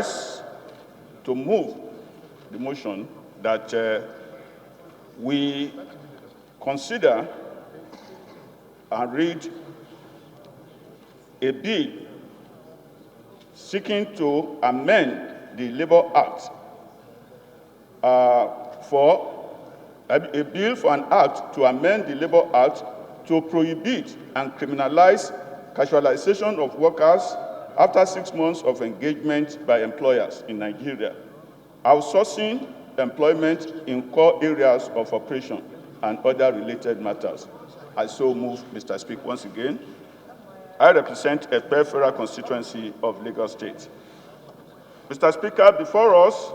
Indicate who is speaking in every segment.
Speaker 1: rise to move the motion that we consider and read a bill seeking to amend the Labour Act a bill for an act to amend the Labour Act to prohibit and criminalize casualization of workers after 6 months of engagement by employers in Nigeria, outsourcing employment in core areas of operation and other related matters. I so move, Mr. Speaker. Once again, I represent a peripheral constituency of Lagos State. Mr. Speaker, before us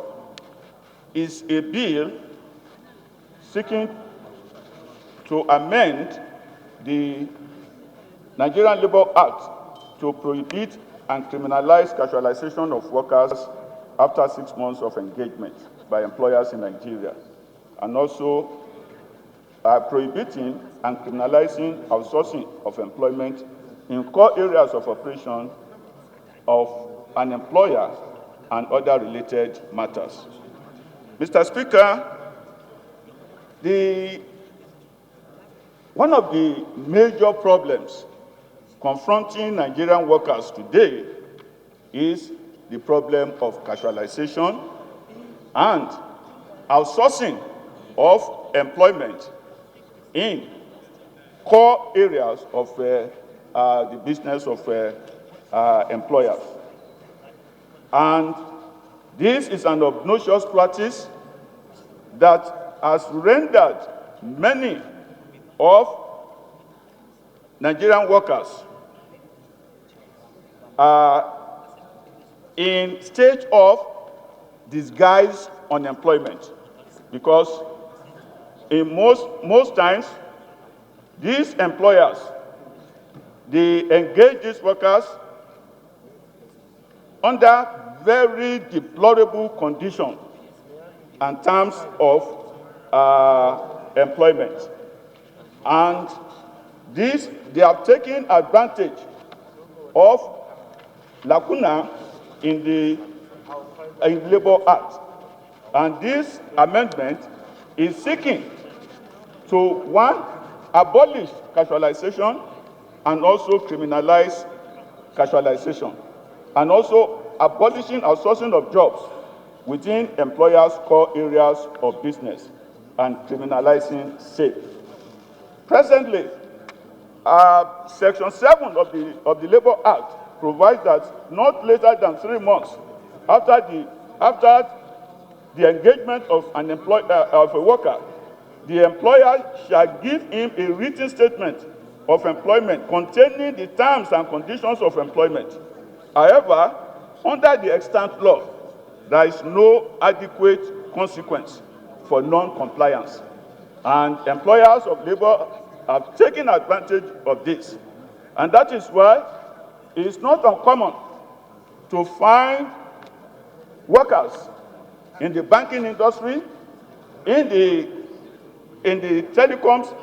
Speaker 1: is a bill seeking to amend the Nigerian Labour Act to prohibit and criminalize casualization of workers after 6 months of engagement by employers in Nigeria, and also prohibiting and criminalizing outsourcing of employment in core areas of operation of an employer and other related matters. Mr. Speaker, one of the major problems confronting Nigerian workers today is the problem of casualization and outsourcing of employment in core areas of the business of employers. And this is an obnoxious practice that has rendered many of Nigerian workers in state of disguised unemployment, because in most times these employers, they engage these workers under very deplorable conditions and terms of employment. And they have taken advantage of lacuna in the Labour Act. And this amendment is seeking to, one, abolish casualization and also criminalize casualization, and also abolishing outsourcing of jobs within employers' core areas of business and criminalizing SAFE. Presently, Section 7 of the Labour Act provides that not later than 3 months after the engagement of a worker, the employer shall give him a written statement of employment containing the terms and conditions of employment. However, under the extant law, there is no adequate consequence for non-compliance, and employers of labor have taken advantage of this. And that is why it is not uncommon to find workers in the banking industry, in the telecoms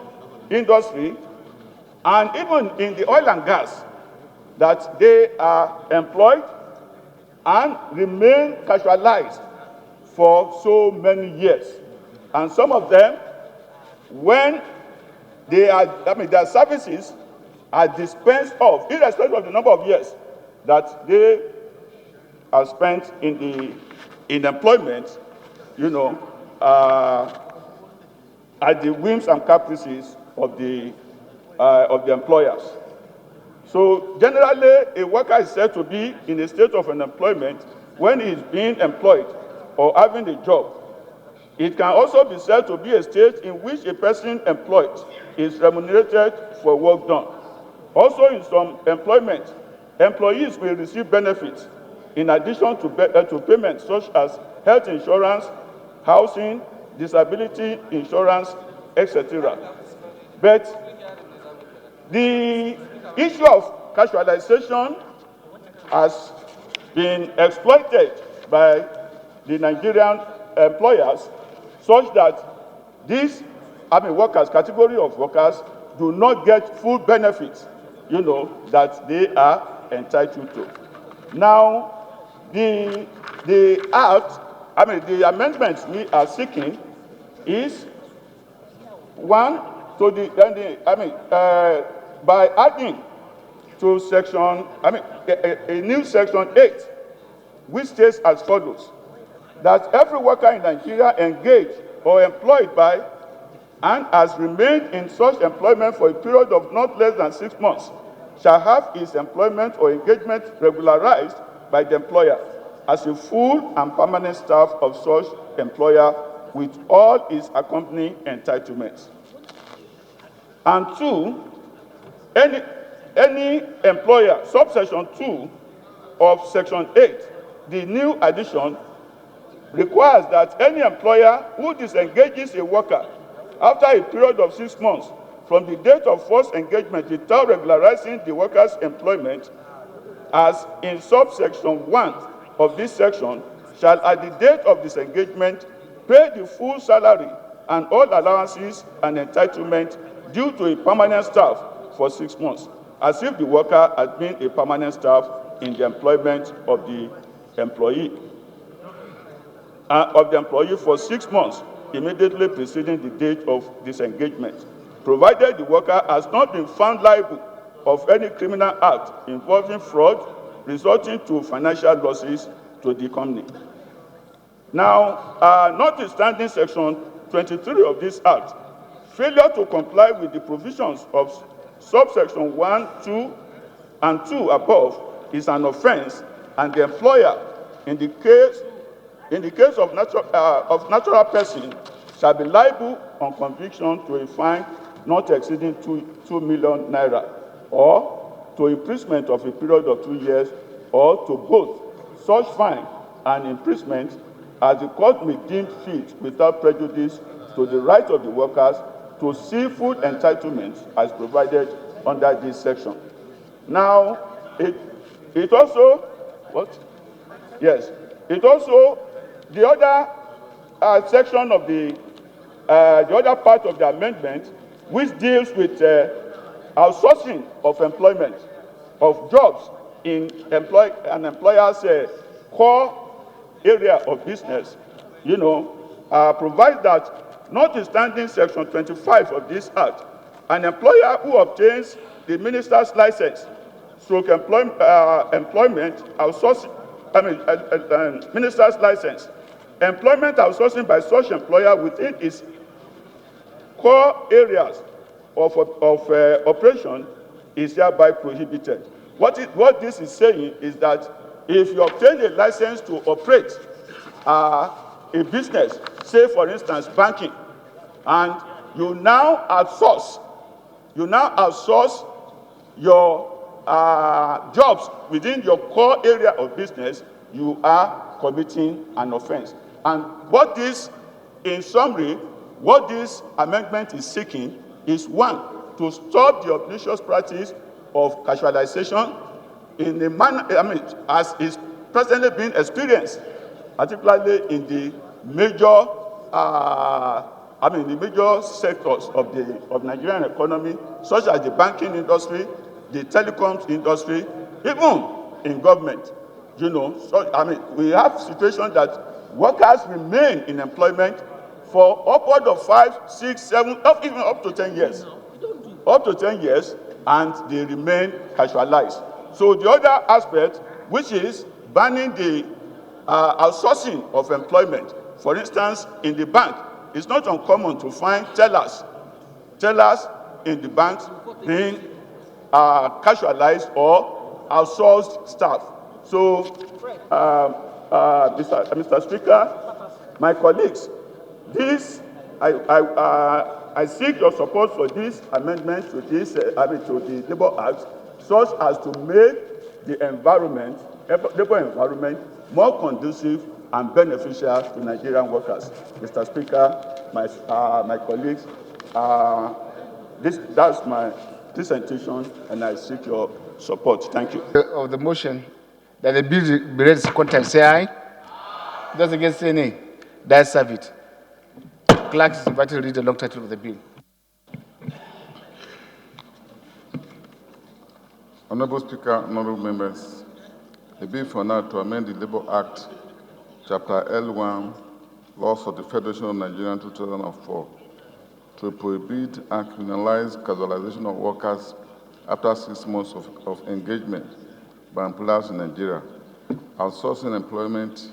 Speaker 1: industry, and even in the oil and gas, that they are employed and remain casualized for so many years. And some of them, when their services are dispensed of, irrespective of the number of years that they are spent in employment, at the whims and caprices of the employers. So generally, a worker is said to be in a state of unemployment when he is being employed or having a job. It can also be said to be a state in which a person employed is remunerated for work done. Also, in some employment, employees will receive benefits in addition to payments such as health insurance, housing, disability insurance, etc. But the issue of casualization has been exploited by the Nigerian employers such that these category of workers do not get full benefits, that they are entitled to. Now, the the amendments we are seeking is one to by adding to section, a new section 8, which states as follows: that every worker in Nigeria engaged or employed by and has remained in such employment for a period of not less than 6 months shall have his employment or engagement regularized by the employer as a full and permanent staff of such employer with all its accompanying entitlements. And 2, any employer, subsection 2 of section 8, the new addition, requires that any employer who disengages a worker after a period of 6 months from the date of first engagement without regularizing the worker's employment, as in subsection 1 of this section, shall at the date of disengagement pay the full salary and all allowances and entitlement due to a permanent staff for 6 months, as if the worker had been a permanent staff in the employment of the employee for 6 months immediately preceding the date of disengagement, provided the worker has not been found liable of any criminal act involving fraud resulting to financial losses to the company. Now, notwithstanding section 23 of this act, failure to comply with the provisions of subsection 1, 2, and 2 above is an offense, and the employer, in the case of natural person, shall be liable on conviction to a fine not exceeding 2 million naira, or to imprisonment of a period of 2 years, or to both such fine and imprisonment as the court may deem fit without prejudice to the right of the workers to see full entitlements as provided under this section. Now, it also, the other section of the other part of the amendment, which deals with outsourcing of employment, of jobs in an employer's core area of business, provides that, notwithstanding section 25 of this act, an employer who obtains the minister's license, employment outsourcing, minister's license, employment outsourcing by such employer within its core areas of operation is hereby prohibited. What this is saying is that if you obtain a license to operate a business, say for instance banking, and you now outsource your jobs within your core area of business, you are committing an offense. And in summary, what this amendment is seeking is, one, to stop the obnoxious practice of casualization in a manner, as is presently being experienced, particularly in the major sectors of Nigerian economy, such as the banking industry, the telecoms industry, even in government. We have situations that workers remain in employment for upward of 5, 6, 7, even up to 10 years. Up to 10 years, and they remain casualized. So the other aspect, which is banning the outsourcing of employment, for instance, in the bank, it's not uncommon to find tellers in the banks being casualized or outsourced staff. So, Mr. Speaker, my colleagues, I seek your support for this amendment to the Labour Act, such as to make the labor environment more conducive and beneficial to Nigerian workers. Mr. Speaker, my colleagues, that's my presentation, and I seek your support. Thank you.
Speaker 2: Of the motion that the bill be read second time, say aye. Those against, say nay. That's have it. Clerk is invited to read the long title of the bill.
Speaker 3: Honorable Speaker, honorable members, the bill for now to amend the Labour Act Chapter L1, Laws of the Federation of Nigeria 2004, to prohibit and criminalize casualization of workers after 6 months of engagement by employers in Nigeria, outsourcing employment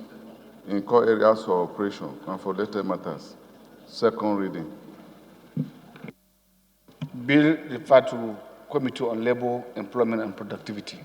Speaker 3: in core areas of operation and for related matters. Second reading.
Speaker 2: Bill referred to Committee on Labor, Employment and Productivity.